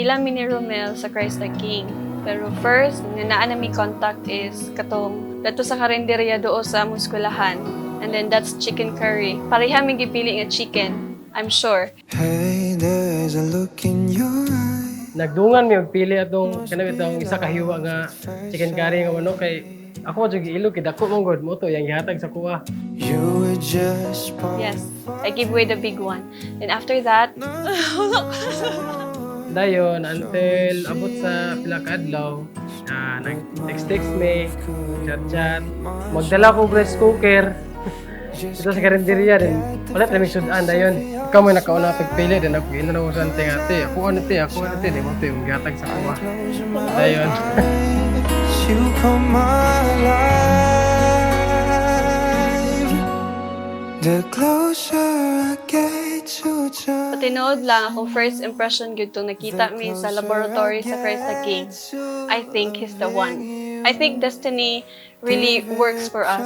Nakakilala mi ni Romel sa Christ the King. Pero first, nga naa na mi contact is katong dato sa karinderya doo sa among eskwelahan. And then that's chicken curry. Pareha mi gipili nga chicken, I'm sure. Hey, there's a look in your eye. Nagdungan mi og pili atong kanang itong isa ka hiwa nga chicken curry nga manok kay ako jud giilo kay dako mong god mo to yang gihatag sa kuha. You were just part. Yes, I give away the big one. Then after that, Dayon until abot sa pila ka adlaw, nag-text me, chat, magdala ko rice cooker. Ito sa karinderya din. Wala na may sudan dayon. Ikaw mo nakauna pagpili din ako ina na usan ting ate. Ako ano te, di mo to yung gatag sa kuha. Dayon. You come alive. The closer I get to sa tinuod lang akong first impression gyud tong nakita mi sa laboratory sa Christ the King. I think he's the one. I think destiny really works for us.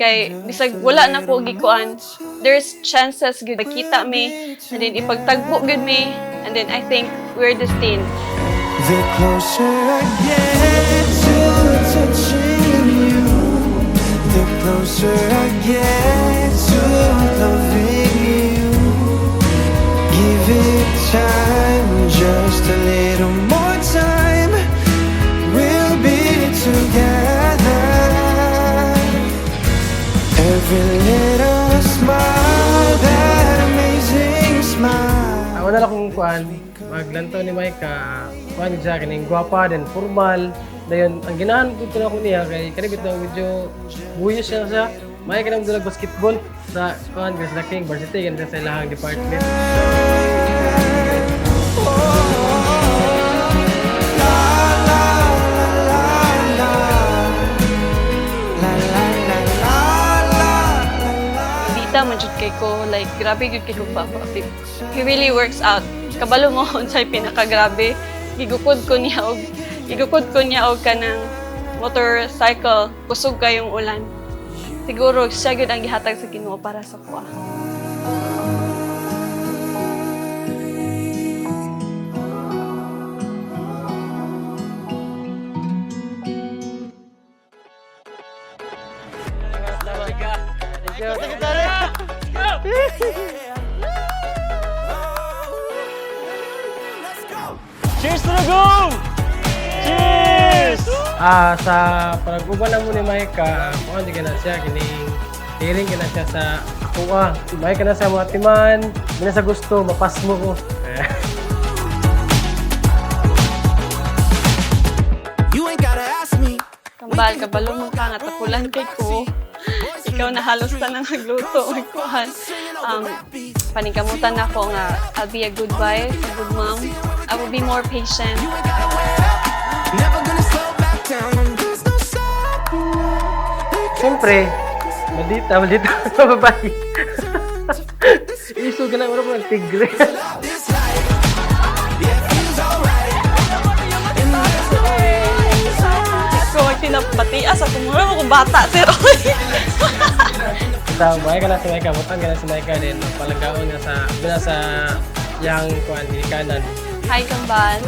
Kay bisag wala na ko gikuan, there's chances gyud makita mi and then ipagtagpo gyud mi and then I think we're destined. The closer I get to touching you, the closer I get to loving you. Give it time, just a little more time. We'll be together. Every little smile, that amazing smile. Ako na lang kung kuan, maglantaw ni Maika, kuan siya kining gwapa din formal. Dayon ang ginahan ko na ko niya kay kanibit na medyo buyos siya. May kanang dulag basketball sa kuan Christ the King Varsity kan sa ilahang department. Dita man jud kay ko, like grabe jud kay ko papa. He really works out. Kabalo mo unsay pinakagrabe. Gigukod ko niya og kanang motorcycle, kusog kayong ulan. Siguro siya gyud ang gihatag sa Ginoo para sa kuha. Cheers to the go! Cheers! Sa pag-uban na mo ni Maika, kuan di ka na siya kining hearing ka na siya sa kuha. May ka na sa mga timan, may na sa gusto, mapas mo ko. You ain't gotta ask me. Kambal, kabalo mo ka nga tapulan kay ko. Ikaw na halos na nang nagluto. Kuhan. Paningkamutan ako nga I'll be a good wife, a good mom. I will be more patient. Never gonna slow back down. There's no stopping. Siyempre, maldita, babae. Iso ka na, wala mo ng tigre. This life, yeah, feels alright. And there's no way. Kung magtinapatias ako, mura mo kung bata, sir. Sa bahay ka na si Maika, butang ka na si Maika din. Palagaon nga sa yang kuan kanan. Hi, Kambal.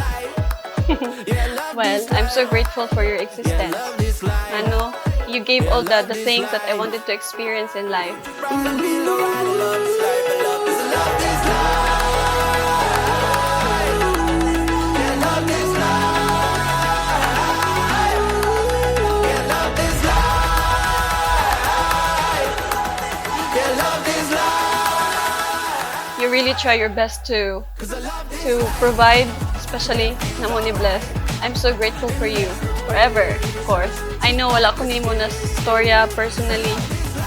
Well, I'm so grateful for your existence. Ano, you gave all the things that I wanted to experience in life. You really try your best to provide, especially na mo ni Bless. I'm so grateful for you, forever, of course. I know wala ko nimo na storya personally,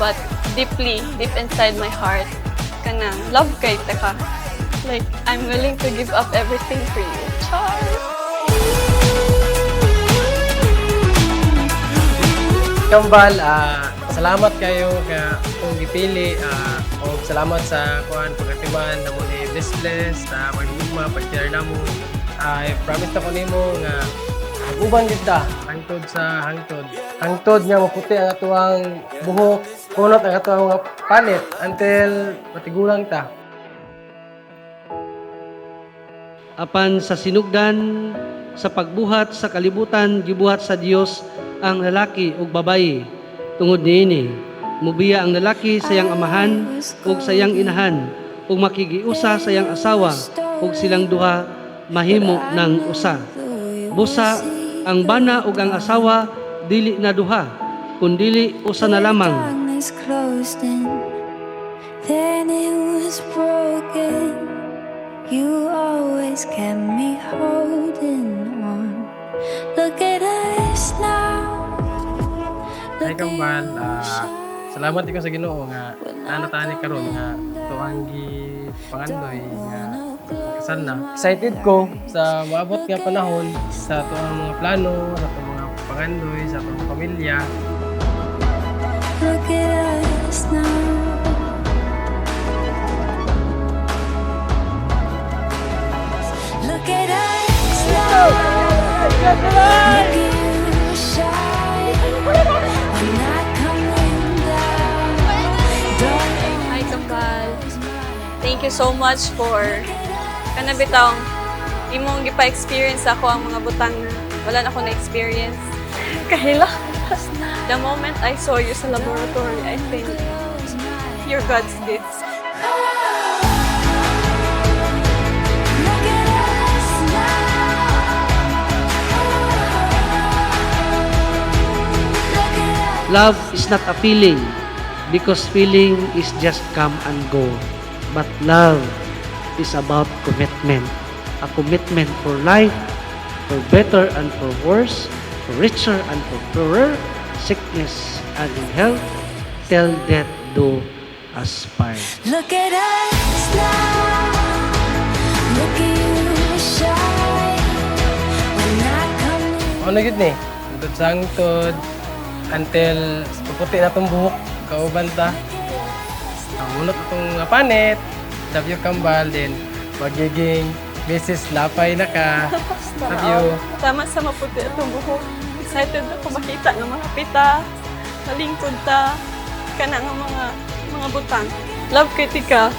but deep inside my heart, kanang love kay ka. Like, I'm willing to give up everything for you. Char! Kambal, salamat kayo nga kung gipili. O salamat sa kuan pagkatiman na mo ni Bless na magugma pag-share na mo. I promise na ko nimo nga mag-uban kita hangtod sa hangtod. Hangtod nga maputi ang atuang buhok, kunot ang atuang mga panit until matigulang ta. apan sa sinugdan sa pagbuhat sa kalibutan gibuhat sa Dios ang lalaki ug babayi. Tungod niini mubiya ang lalaki sa iyang amahan ug sa iyang inahan ug makigiusa sa iyang asawa ug silang duha mahimo ng usa. Busa ang bana ug ang asawa dili na duha kundili usa na lamang. Darkness closed in, then it was broken. You always kept me holding on. Look at us now. Ay kambal, salamat ikaw sa Ginoo nga nanatani karon nga tuang pangandoy nga kasal na. Excited ko sa maabot nga panahon sa tuang mga plano, sa tuang mga pangandoy, sa tuang pamilya. Look at us now. Look at us now. Look at you shine. We're not coming down. Hi, Kambal. Thank you so much for kanabitang imong gipa-experience ako ang mga butang na wala na ako na-experience. Kahila. The moment I saw you sa laboratory, I think you're God's gift. Look at us now. Look at us. Love is not a feeling because feeling is just come and go. But love is about commitment. A commitment for life, for better and for worse, for richer and for poorer, sickness and in health, till death do us part. Look at us now. Look at you shine. We're not coming. Ano gid ni? Utod sa hangtod until puputi na tong buhok kauban ta. Ang unot itong panit, love you kambal, din magiging Mrs. Lapay na ka. Love you. Tama sa maputi atong buhok. Excited ako makita ng mga pita, malingkod ta, kana nga mga butang. Love kay tika.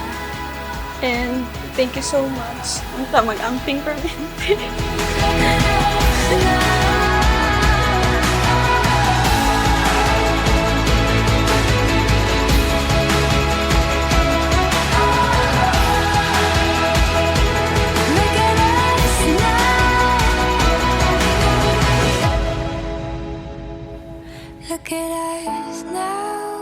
And thank you so much. Unta mag-amping permanente. Look at us now. Look at us now.